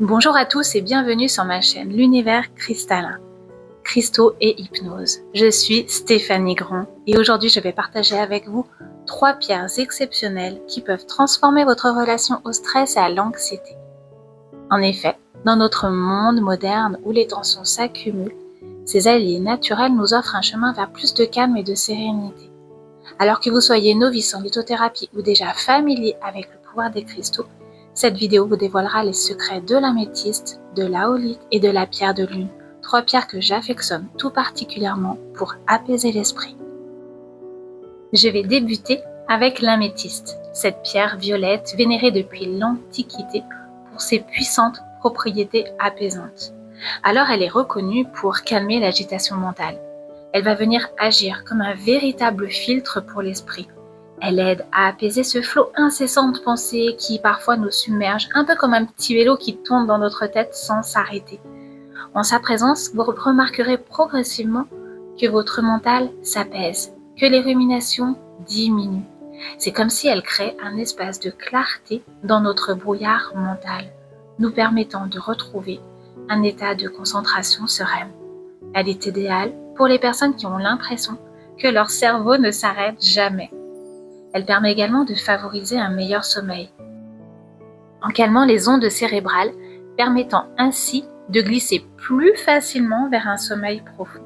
Bonjour à tous et bienvenue sur ma chaîne L'Univers Cristallin, Cristaux et Hypnose. Je suis Stéphanie Grand et aujourd'hui je vais partager avec vous 3 pierres exceptionnelles qui peuvent transformer votre relation au stress et à l'anxiété. En effet, dans notre monde moderne où les tensions s'accumulent, ces alliés naturels nous offrent un chemin vers plus de calme et de sérénité. Alors que vous soyez novice en lithothérapie ou déjà familier avec le pouvoir des cristaux, cette vidéo vous dévoilera les secrets de l'améthyste, de l'aolite et de la pierre de lune, 3 pierres que j'affectionne tout particulièrement pour apaiser l'esprit. Je vais débuter avec l'améthyste, cette pierre violette vénérée depuis l'Antiquité pour ses puissantes propriétés apaisantes. Alors elle est reconnue pour calmer l'agitation mentale. Elle va venir agir comme un véritable filtre pour l'esprit. Elle aide à apaiser ce flot incessant de pensées qui parfois nous submerge, un peu comme un petit vélo qui tourne dans notre tête sans s'arrêter. En sa présence, vous remarquerez progressivement que votre mental s'apaise, que les ruminations diminuent. C'est comme si elle crée un espace de clarté dans notre brouillard mental, nous permettant de retrouver un état de concentration sereine. Elle est idéale pour les personnes qui ont l'impression que leur cerveau ne s'arrête jamais. Elle permet également de favoriser un meilleur sommeil, en calmant les ondes cérébrales, permettant ainsi de glisser plus facilement vers un sommeil profond.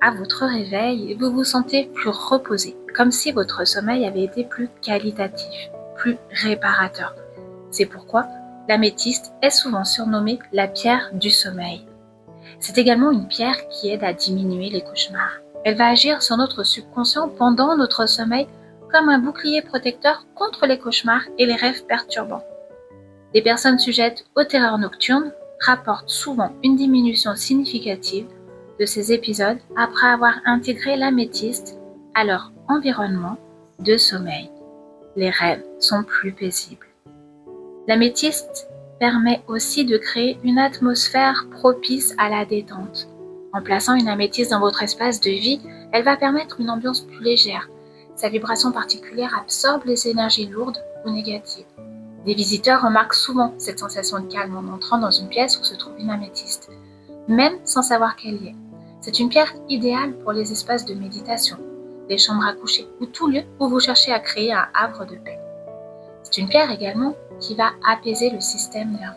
À votre réveil, vous vous sentez plus reposé, comme si votre sommeil avait été plus qualitatif, plus réparateur. C'est pourquoi l'améthyste est souvent surnommée la pierre du sommeil. C'est également une pierre qui aide à diminuer les cauchemars. Elle va agir sur notre subconscient pendant notre sommeil comme un bouclier protecteur contre les cauchemars et les rêves perturbants. Les personnes sujettes aux terreurs nocturnes rapportent souvent une diminution significative de ces épisodes après avoir intégré l'améthyste à leur environnement de sommeil. Les rêves sont plus paisibles. L'améthyste permet aussi de créer une atmosphère propice à la détente. En plaçant une améthyste dans votre espace de vie, elle va permettre une ambiance plus légère. Sa vibration particulière absorbe les énergies lourdes ou négatives. Les visiteurs remarquent souvent cette sensation de calme en entrant dans une pièce où se trouve une améthyste, même sans savoir qu'elle y est. C'est une pierre idéale pour les espaces de méditation, les chambres à coucher ou tout lieu où vous cherchez à créer un havre de paix. C'est une pierre également qui va apaiser le système nerveux.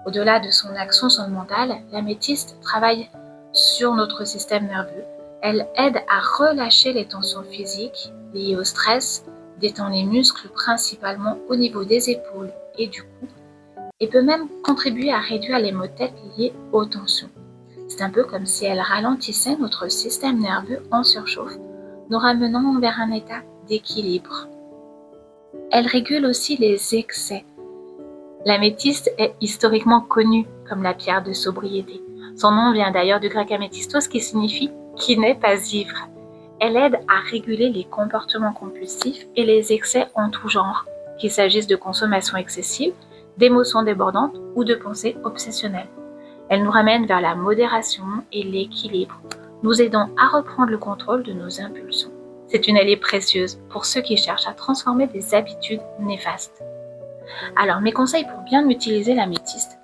Au-delà de son action sur le mental, l'améthyste travaille sur notre système nerveux. Elle aide à relâcher les tensions physiques liées au stress, détend les muscles principalement au niveau des épaules et du cou, et peut même contribuer à réduire les maux de tête liés aux tensions. C'est un peu comme si elle ralentissait notre système nerveux en surchauffe, nous ramenant vers un état d'équilibre. Elle régule aussi les excès. L'améthyste est historiquement connue comme la pierre de sobriété. Son nom vient d'ailleurs du grec amethystos qui signifie « qui n'est pas ivre ». Elle aide à réguler les comportements compulsifs et les excès en tout genre, qu'il s'agisse de consommation excessive, d'émotions débordantes ou de pensées obsessionnelles. Elle nous ramène vers la modération et l'équilibre, nous aidant à reprendre le contrôle de nos impulsions. C'est une alliée précieuse pour ceux qui cherchent à transformer des habitudes néfastes. Alors, mes conseils pour bien utiliser l'améthyste.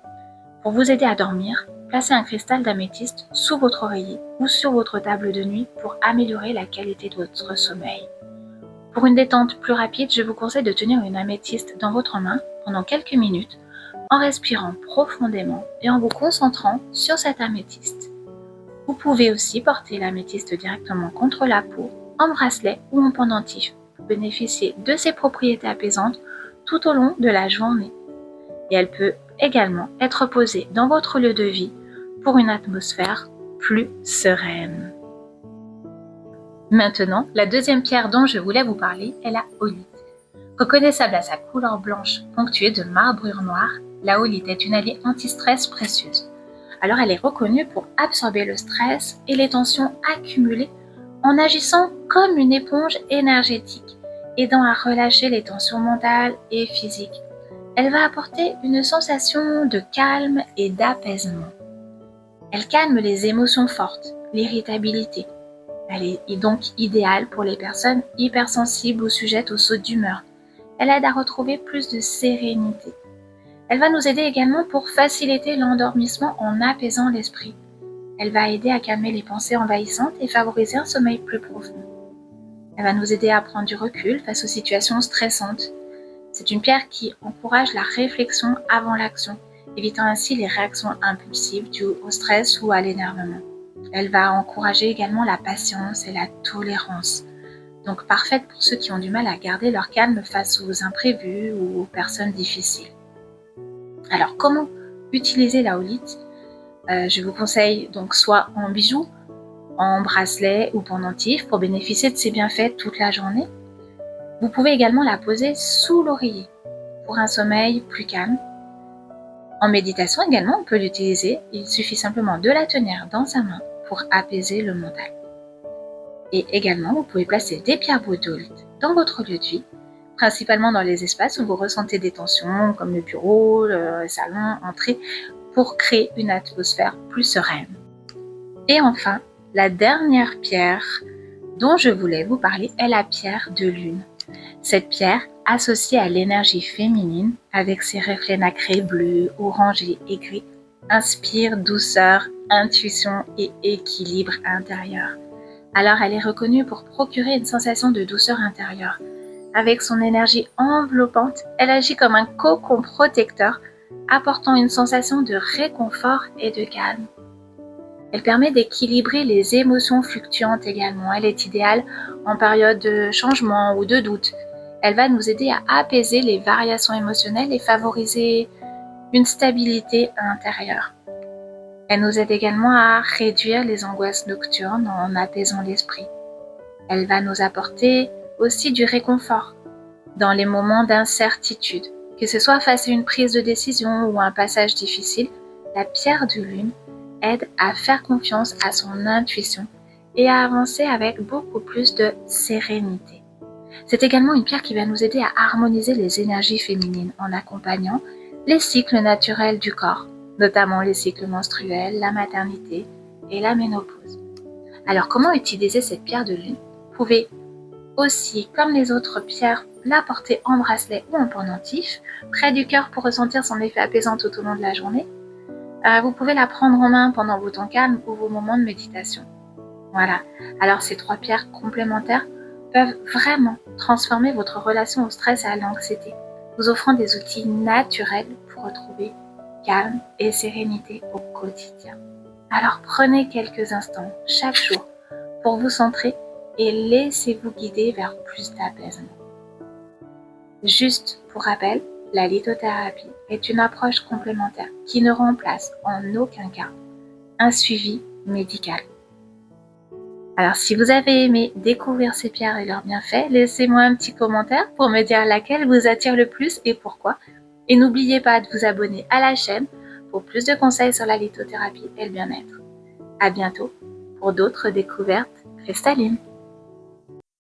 Pour vous aider à dormir, placez un cristal d'améthyste sous votre oreiller ou sur votre table de nuit pour améliorer la qualité de votre sommeil. Pour une détente plus rapide, je vous conseille de tenir une améthyste dans votre main pendant quelques minutes en respirant profondément et en vous concentrant sur cette améthyste. Vous pouvez aussi porter l'améthyste directement contre la peau, en bracelet ou en pendentif pour bénéficier de ses propriétés apaisantes tout au long de la journée. Et elle peut également être posée dans votre lieu de vie pour une atmosphère plus sereine. Maintenant, la deuxième pierre dont je voulais vous parler est la holite. Reconnaissable à sa couleur blanche ponctuée de marbrures noires, la holite est une alliée anti-stress précieuse. Alors elle est reconnue pour absorber le stress et les tensions accumulées en agissant comme une éponge énergétique, aidant à relâcher les tensions mentales et physiques. Elle va apporter une sensation de calme et d'apaisement. Elle calme les émotions fortes, l'irritabilité. Elle est donc idéale pour les personnes hypersensibles ou sujettes aux sautes d'humeur. Elle aide à retrouver plus de sérénité. Elle va nous aider également pour faciliter l'endormissement en apaisant l'esprit. Elle va aider à calmer les pensées envahissantes et favoriser un sommeil plus profond. Elle va nous aider à prendre du recul face aux situations stressantes. C'est une pierre qui encourage la réflexion avant l'action, évitant ainsi les réactions impulsives dues au stress ou à l'énervement. Elle va encourager également la patience et la tolérance. Donc parfaite pour ceux qui ont du mal à garder leur calme face aux imprévus ou aux personnes difficiles. Alors comment utiliser la holite ? Je vous conseille donc soit en bijoux, en bracelet ou pendentif pour bénéficier de ses bienfaits toute la journée. Vous pouvez également la poser sous l'oreiller pour un sommeil plus calme. En méditation également, on peut l'utiliser. Il suffit simplement de la tenir dans sa main pour apaiser le mental. Et également, vous pouvez placer des pierres brutes d'holite dans votre lieu de vie, principalement dans les espaces où vous ressentez des tensions, comme le bureau, le salon, entrée, pour créer une atmosphère plus sereine. Et enfin, la dernière pierre dont je voulais vous parler est la pierre de lune. Cette pierre, associée à l'énergie féminine, avec ses reflets nacrés bleus, orangés et gris, inspire douceur, intuition et équilibre intérieur. Alors elle est reconnue pour procurer une sensation de douceur intérieure. Avec son énergie enveloppante, elle agit comme un cocon protecteur, apportant une sensation de réconfort et de calme. Elle permet d'équilibrer les émotions fluctuantes également. Elle est idéale en période de changement ou de doute. Elle va nous aider à apaiser les variations émotionnelles et favoriser une stabilité intérieure. Elle nous aide également à réduire les angoisses nocturnes en apaisant l'esprit. Elle va nous apporter aussi du réconfort dans les moments d'incertitude. Que ce soit face à une prise de décision ou un passage difficile, la pierre de lune aide à faire confiance à son intuition et à avancer avec beaucoup plus de sérénité. C'est également une pierre qui va nous aider à harmoniser les énergies féminines en accompagnant les cycles naturels du corps, notamment les cycles menstruels, la maternité et la ménopause. Alors comment utiliser cette pierre de lune ? Vous pouvez aussi, comme les autres pierres, la porter en bracelet ou en pendentif, près du cœur pour ressentir son effet apaisant tout au long de la journée. Vous pouvez la prendre en main pendant vos temps calmes ou vos moments de méditation. Voilà, alors ces 3 pierres complémentaires peuvent vraiment transformer votre relation au stress et à l'anxiété, vous offrant des outils naturels pour retrouver calme et sérénité au quotidien. Alors prenez quelques instants chaque jour pour vous centrer et laissez-vous guider vers plus d'apaisement. Juste pour rappel, la lithothérapie est une approche complémentaire qui ne remplace en aucun cas un suivi médical. Alors si vous avez aimé découvrir ces pierres et leurs bienfaits, laissez-moi un petit commentaire pour me dire laquelle vous attire le plus et pourquoi. Et n'oubliez pas de vous abonner à la chaîne pour plus de conseils sur la lithothérapie et le bien-être. À bientôt pour d'autres découvertes cristallines.